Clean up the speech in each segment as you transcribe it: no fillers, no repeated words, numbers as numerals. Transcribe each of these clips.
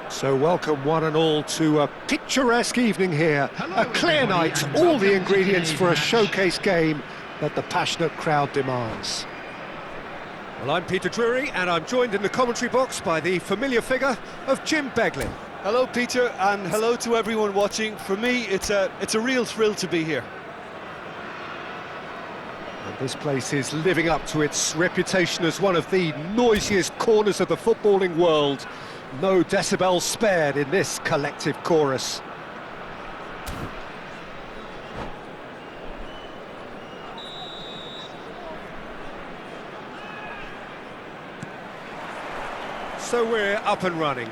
So welcome one and all to a picturesque evening here. Hello, a clear everybody, night, and all welcome the to ingredients today's for a match. showcase game that the passionate crowd demands. Well, I'm Peter Drury, and I'm joined in the commentary box by the familiar figure of Jim Beglin. Hello Peter, and hello to everyone watching. For me, it's a real thrill to be here. And this place is living up to its reputation as one of the noisiest corners of the footballing world. No decibels spared in this collective chorus. So we're up and running.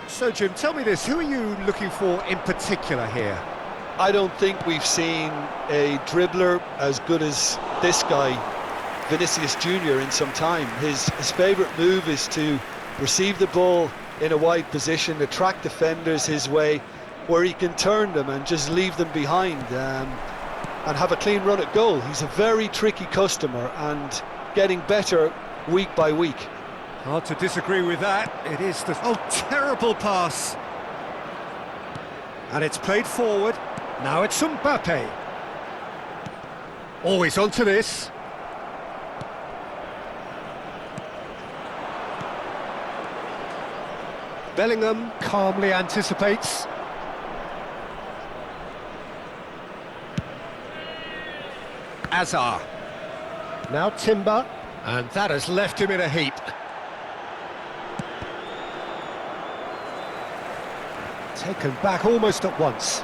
So Jim, tell me this, who are you looking for in particular here? I don't think we've seen a dribbler as good as this guy, Vinicius Jr., in some time. His favourite move is to receive the ball in a wide position, attract defenders his way, where he can turn them and just leave them behind and have a clean run at goal. He's a very tricky customer and getting better week by week. Hard to disagree with that. It is the... Oh, terrible pass! And it's played forward. Now it's Mbappe. Always onto this. Bellingham calmly anticipates. Azar. Now Timber, and that has left him in a heap. Taken back almost at once.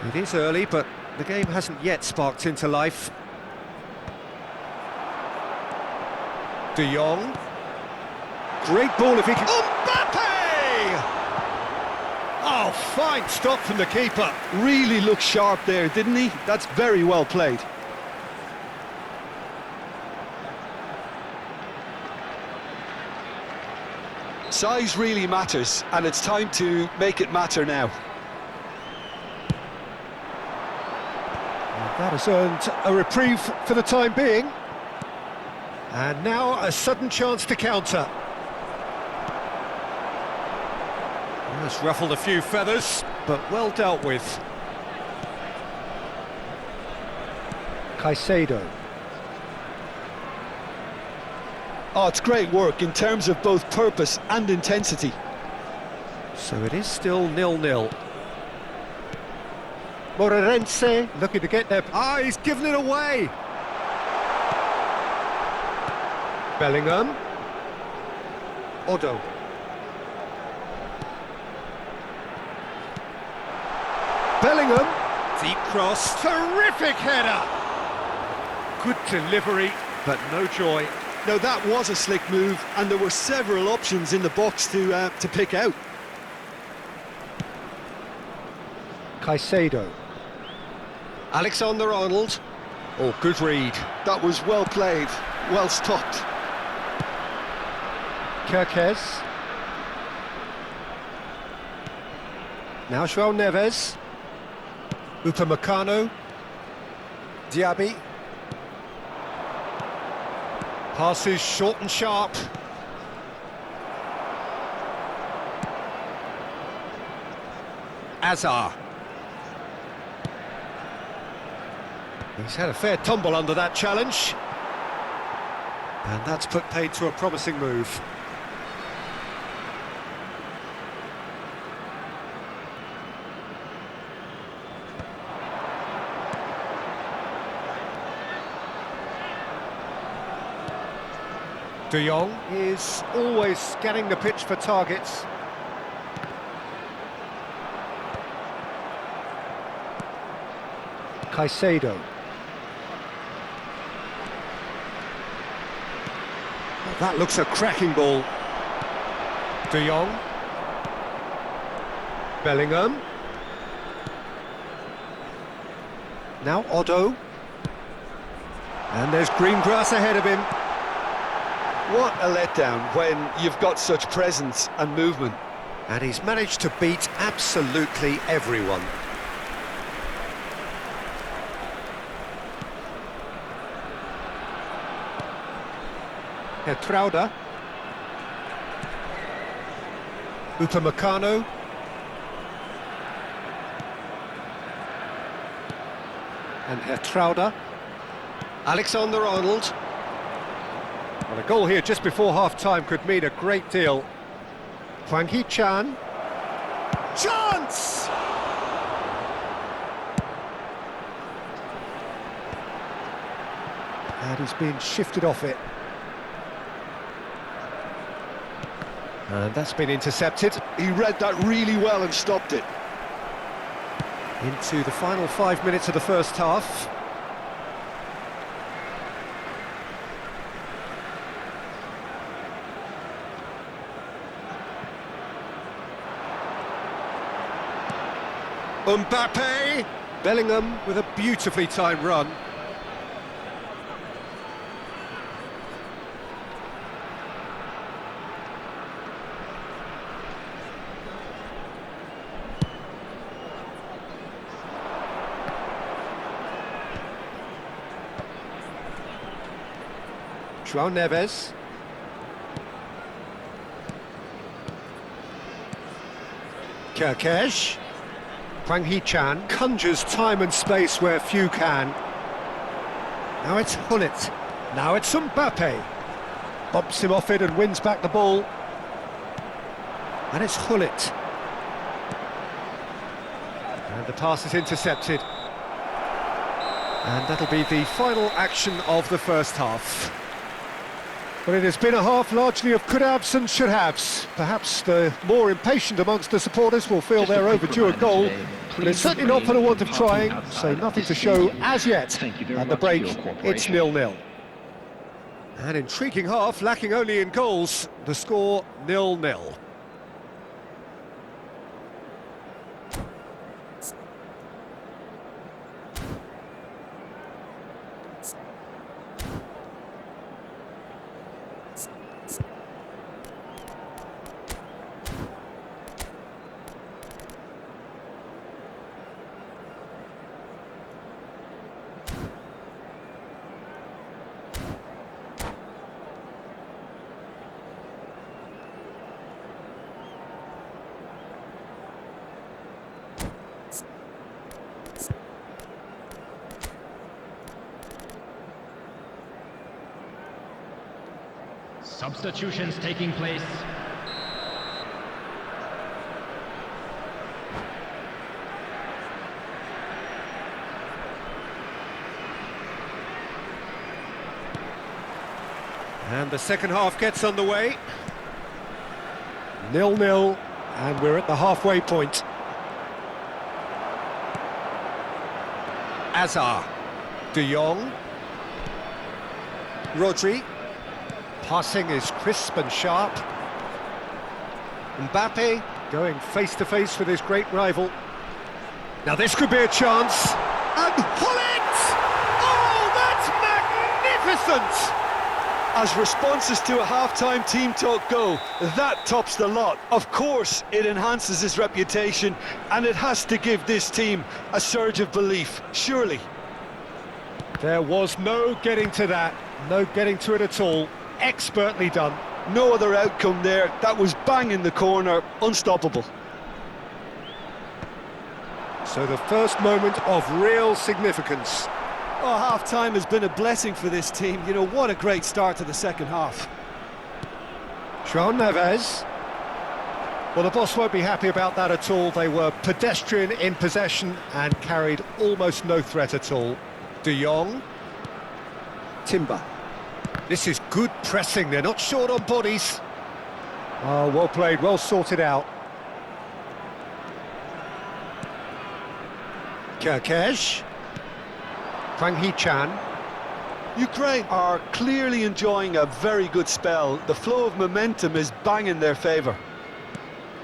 It is early, but the game hasn't yet sparked into life. De Jong. Great ball if he can... Mbappe! Oh, fine stop from the keeper. Really looked sharp there, didn't he? That's very well played. Size really matters, and it's time to make it matter now. That has earned a reprieve for the time being. And now a sudden chance to counter. That's ruffled a few feathers, but well dealt with. Caicedo. Oh, it's great work in terms of both purpose and intensity. So it is still 0-0. Moreirense looking to get there. Ah, he's given it away. Bellingham. Odo. Bellingham. Deep cross. Terrific header. Good delivery, but no joy. Now that was a slick move, and there were several options in the box to pick out. Caicedo. Alexander-Arnold. Oh, good read. That was well played, well stopped. Kerkez. Now João Neves. Upamecano. Diaby. Passes short and sharp. Azar. He's had a fair tumble under that challenge. And that's put paid to a promising move. De Jong is always scanning the pitch for targets. Caicedo. Well, that looks a cracking ball. De Jong. Bellingham. Now Odo. And there's green grass ahead of him. What a letdown when you've got such presence and movement. And he's managed to beat absolutely everyone. Hertrauda. Upamecano. And Hertrauda. Alexander-Arnold. Well, a goal here just before half-time could mean a great deal. Hwang Hee-chan. Chance! And he's been shifted off it. And that's been intercepted. He read that really well and stopped it. Into the final 5 minutes of the first half. Mbappe! Bellingham with a beautifully timed run. João Neves. Kirkesh. Hwang Hee-chan conjures time and space where few can. Now it's Hullet. Now it's Mbappe. Bumps him off it and wins back the ball. And it's Hullet. And the pass is intercepted. And that'll be the final action of the first half. Well, it has been a half largely of could-haves and should-haves. Perhaps the more impatient amongst the supporters will feel they're overdue a goal, but it's certainly not for the want of trying, so nothing to show as yet. At the break, it's 0-0. An intriguing half, lacking only in goals. The score 0-0. Substitutions taking place. And the second half gets underway. 0-0, and we're at the halfway point. Azar. De Jong. Rodri. Passing is crisp and sharp. Mbappe going face-to-face with his great rival. Now this could be a chance. And Hullet! Oh, that's magnificent! As responses to a half-time team talk go, that tops the lot. Of course, it enhances his reputation, and it has to give this team a surge of belief, surely. There was no getting to that, no getting to it at all. Expertly done. No other outcome there. That was bang in the corner, unstoppable. So the first moment of real significance. Oh, half-time has been a blessing for this team. You know, what a great start to the second half. João Neves. Well, the boss won't be happy about that at all. They were pedestrian in possession and carried almost no threat at all. De Jong. Timber. This is good pressing, they're not short on bodies. Oh, well played, well sorted out. Kirkesh. Hwang Hee-chan. Ukraine are clearly enjoying a very good spell. The flow of momentum is bang in their favour.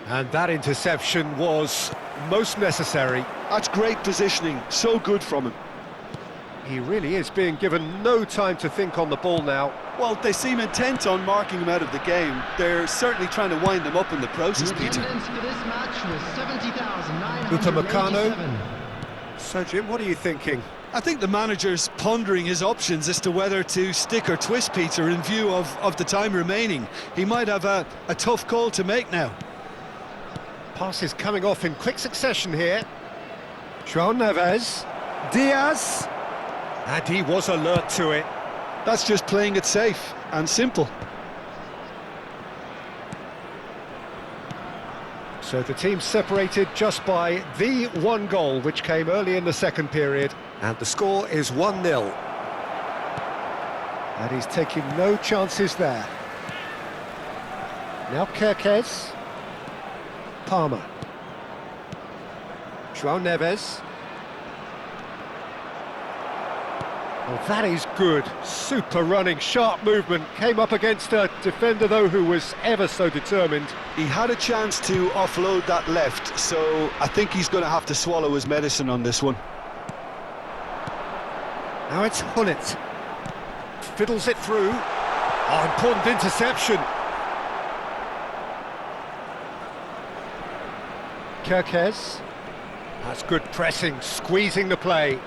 And that interception was most necessary. That's great positioning, so good from him. He really is being given no time to think on the ball now. Well, they seem intent on marking him out of the game. They're certainly trying to wind them up in the process, Peter. Upamecano. So, Jim, what are you thinking? I think the manager's pondering his options as to whether to stick or twist Peter in view of the time remaining. He might have a tough call to make now. Passes coming off in quick succession here. João Neves, Diaz, and he was alert to it. That's just playing it safe and simple. So the team separated just by the one goal, which came early in the second period, and the score is 1-0. And he's taking no chances there. Now Kerkez, Palmer, João Neves. Well, that is good. Super running, sharp movement. Came up against a defender, though, who was ever so determined. He had a chance to offload that left, so I think he's going to have to swallow his medicine on this one. Now it's Hullet. Fiddles it through. Oh, important interception. Kerkez. That's good pressing, squeezing the play.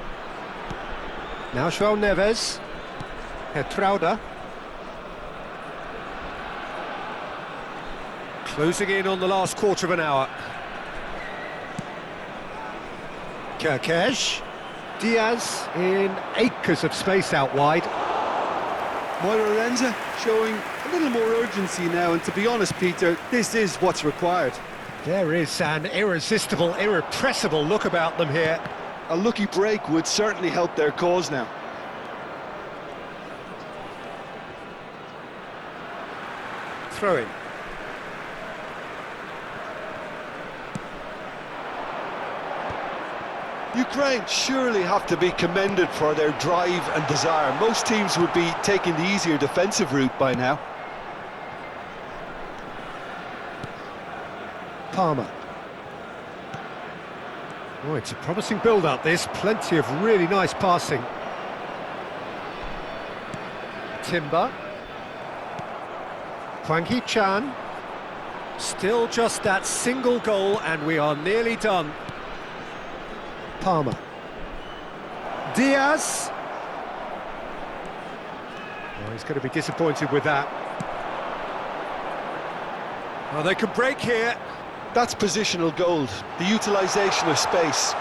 Now João Neves. Hertrauda. Closing in on the last quarter of an hour. Kerkez. Diaz in acres of space out wide. Moira Renza showing a little more urgency now, and to be honest, Peter, this is what's required. There is an irresistible, irrepressible look about them here. A lucky break would certainly help their cause now. Throw in. Ukraine surely have to be commended for their drive and desire. Most teams would be taking the easier defensive route by now. Palmer. Oh, it's a promising build-up, this. Plenty of really nice passing. Timber. Hwang Hee-chan. Still just that single goal, and we are nearly done. Palmer. Diaz. Oh, he's going to be disappointed with that. Oh, they could break here. That's positional gold, the utilisation of space.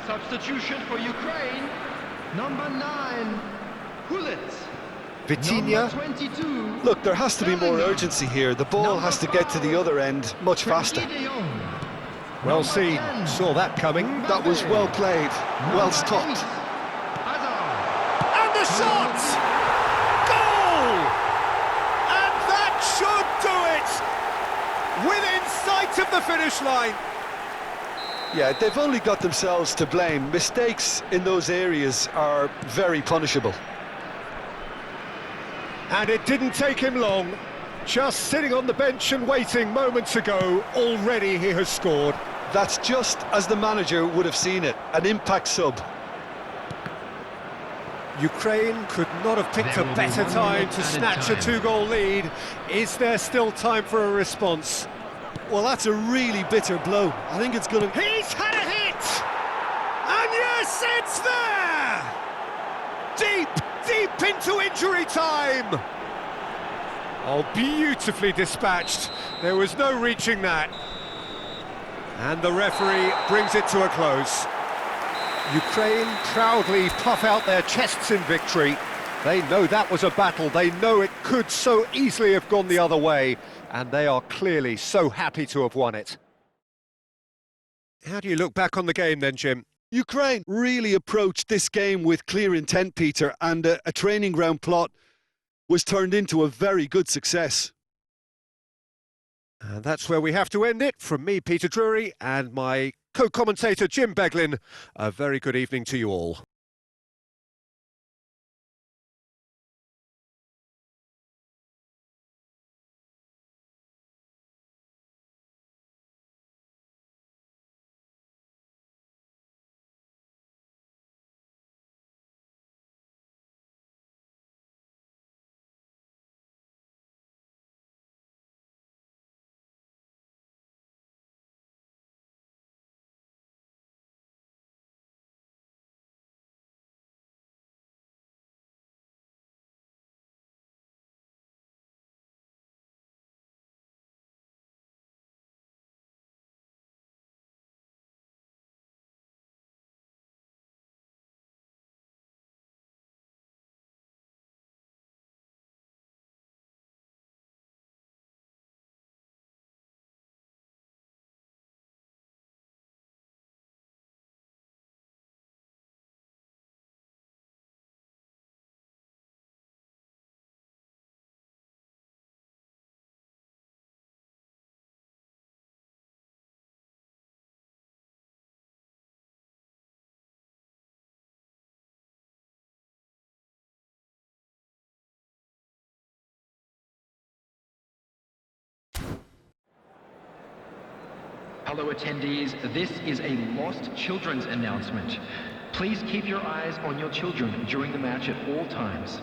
Substitution for Ukraine, number 9, Hullet. Vitinha. Number 22. Look, there has to be more urgency here. The ball has to get to the other end much faster. Well seen, saw that coming. That was well played, well stopped. And the shot! Goal! And that should do it! Within sight of the finish line. Yeah, they've only got themselves to blame. Mistakes in those areas are very punishable. And it didn't take him long. Just sitting on the bench and waiting moments ago, already he has scored. That's just as the manager would have seen it, an impact sub. Ukraine could not have picked a better time to snatch a two-goal lead. Is there still time for a response? Well, that's a really bitter blow. I think it's going to... He's had a hit! And yes, it's there! Deep into injury time! Oh, beautifully dispatched. There was no reaching that. And the referee brings it to a close. Ukraine proudly puff out their chests in victory. They know that was a battle. They know it could so easily have gone the other way. And they are clearly so happy to have won it. How do you look back on the game then, Jim? Ukraine really approached this game with clear intent, Peter, and a training ground plot was turned into a very good success. And that's where we have to end it. From me, Peter Drury, and my co-commentator, Jim Beglin, a very good evening to you all. Hello attendees, this is a Lost Children's announcement. Please keep your eyes on your children during the match at all times.